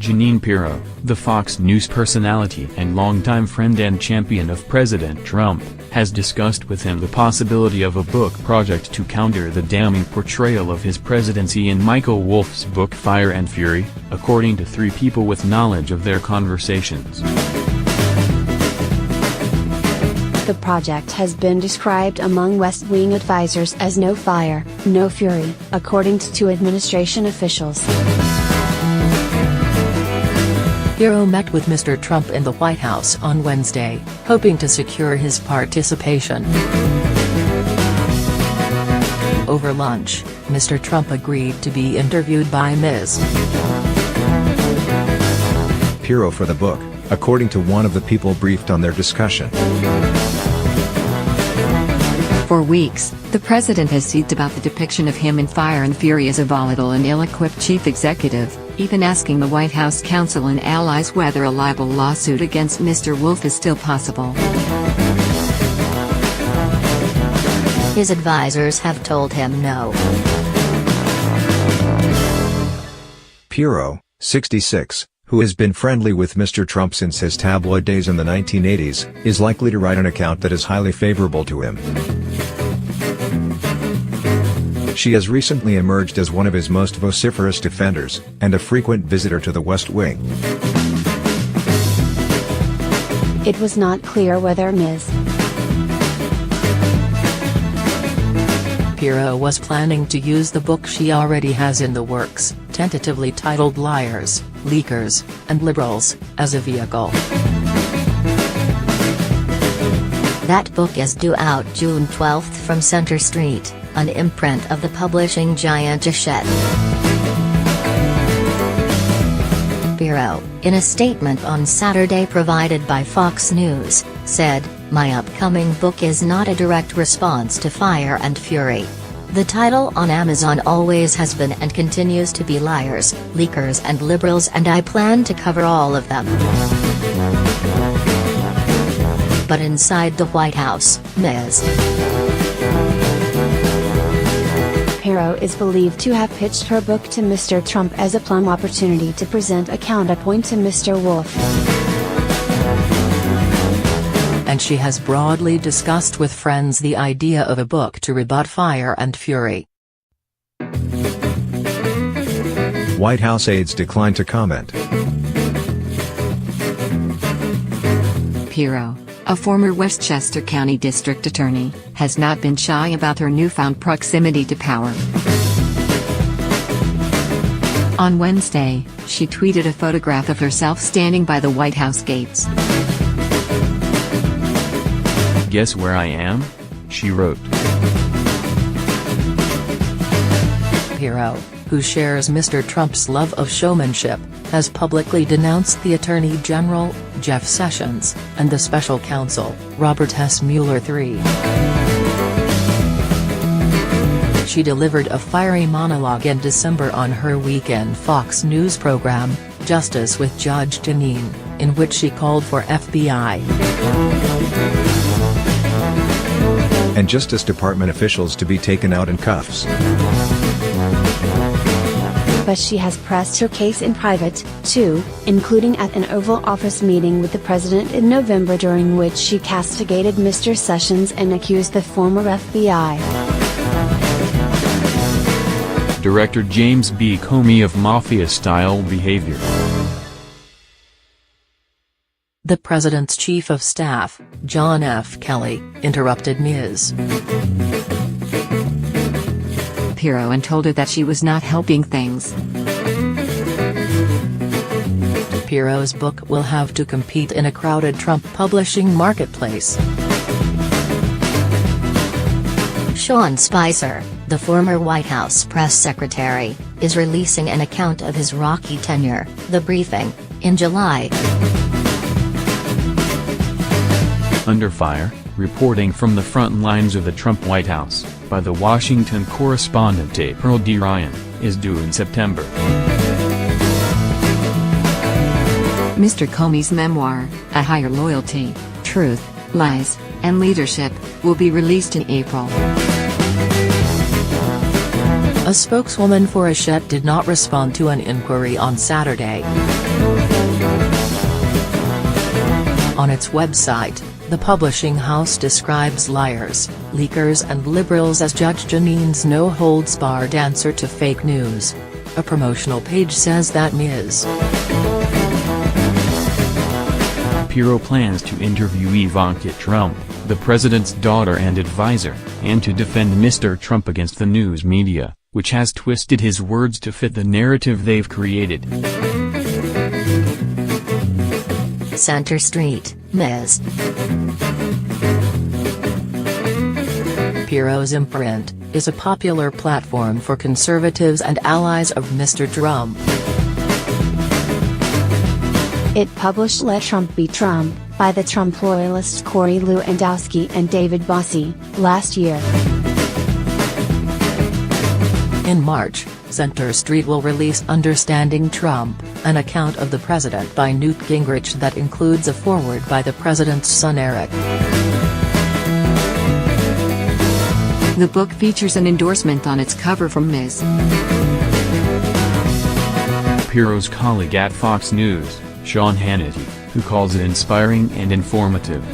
Jeanine Pirro, the Fox News personality and longtime friend and champion of President Trump, has discussed with him the possibility of a book project to counter the damning portrayal of his presidency in Michael Wolff's book Fire and Fury, according to 3 people with knowledge of their conversations. The project has been described among West Wing advisors as no fire, no fury, according to 2 administration officials. Pirro met with Mr. Trump in the White House on Wednesday, hoping to secure his participation. Over lunch, Mr. Trump agreed to be interviewed by Ms. Pirro for the book, according to one of the people briefed on their discussion. For weeks, the president has seethed about the depiction of him in Fire and Fury as a volatile and ill-equipped chief executive, even asking the White House counsel and allies whether a libel lawsuit against Mr. Wolff is still possible. His advisors have told him no. Pirro, 66, who has been friendly with Mr. Trump since his tabloid days in the 1980s, is likely to write an account that is highly favorable to him. She has recently emerged as one of his most vociferous defenders, and a frequent visitor to the West Wing. It was not clear whether Ms. Pirro was planning to use the book she already has in the works, tentatively titled Liars, Leakers, and Liberals, as a vehicle. That book is due out June 12 from Center Street, an imprint of the publishing giant Hachette. Pirro, in a statement on Saturday provided by Fox News, said, "My upcoming book is not a direct response to Fire and Fury. The title on Amazon always has been and continues to be Liars, Leakers and Liberals, and I plan to cover all of them." But inside the White House, Ms. Pirro is believed to have pitched her book to Mr. Trump as a plum opportunity to present a counterpoint to Mr. Wolff. And she has broadly discussed with friends the idea of a book to rebut Fire and Fury. White House aides declined to comment. Pirro, a former Westchester County District Attorney, has not been shy about her newfound proximity to power. On Wednesday, she tweeted a photograph of herself standing by the White House gates. "Guess where I am?" she wrote. Pirro, who shares Mr. Trump's love of showmanship, has publicly denounced the Attorney General, Jeff Sessions, and the special counsel, Robert S. Mueller III. She delivered a fiery monologue in December on her weekend Fox News program, Justice with Judge Jeanine, in which she called for FBI and Justice Department officials to be taken out in cuffs. But she has pressed her case in private, too, including at an Oval Office meeting with the president in November, during which she castigated Mr. Sessions and accused the former FBI Director James B. Comey of mafia-style behavior. The president's chief of staff, John F. Kelly, interrupted Ms. Pirro and told her that she was not helping things. Pirro's book will have to compete in a crowded Trump publishing marketplace. Sean Spicer, the former White House press secretary, is releasing an account of his rocky tenure, The Briefing, in July. Under Fire, reporting from the front lines of the Trump White House, by the Washington correspondent April D. Ryan, is due in September. Mr. Comey's memoir, A Higher Loyalty, Truth, Lies, and Leadership, will be released in April. A spokeswoman for Hachette did not respond to an inquiry on Saturday. On its website, the publishing house describes liars, leakers and liberals as Judge Jeanine's no-holds-barred answer to fake news. A promotional page says that Ms. Pirro plans to interview Ivanka Trump, the president's daughter and advisor, and to defend Mr. Trump against the news media, which has twisted his words to fit the narrative they've created. Center Street, Ms. Pirro's imprint is a popular platform for conservatives and allies of Mr. Trump. It published Let Trump Be Trump, by the Trump loyalists Corey Lewandowski and David Bossie, last year. In March, Center Street will release Understanding Trump, an account of the president by Newt Gingrich that includes a foreword by the president's son Eric. The book features an endorsement on its cover from Ms. Pirro's colleague at Fox News, Sean Hannity, who calls it inspiring and informative.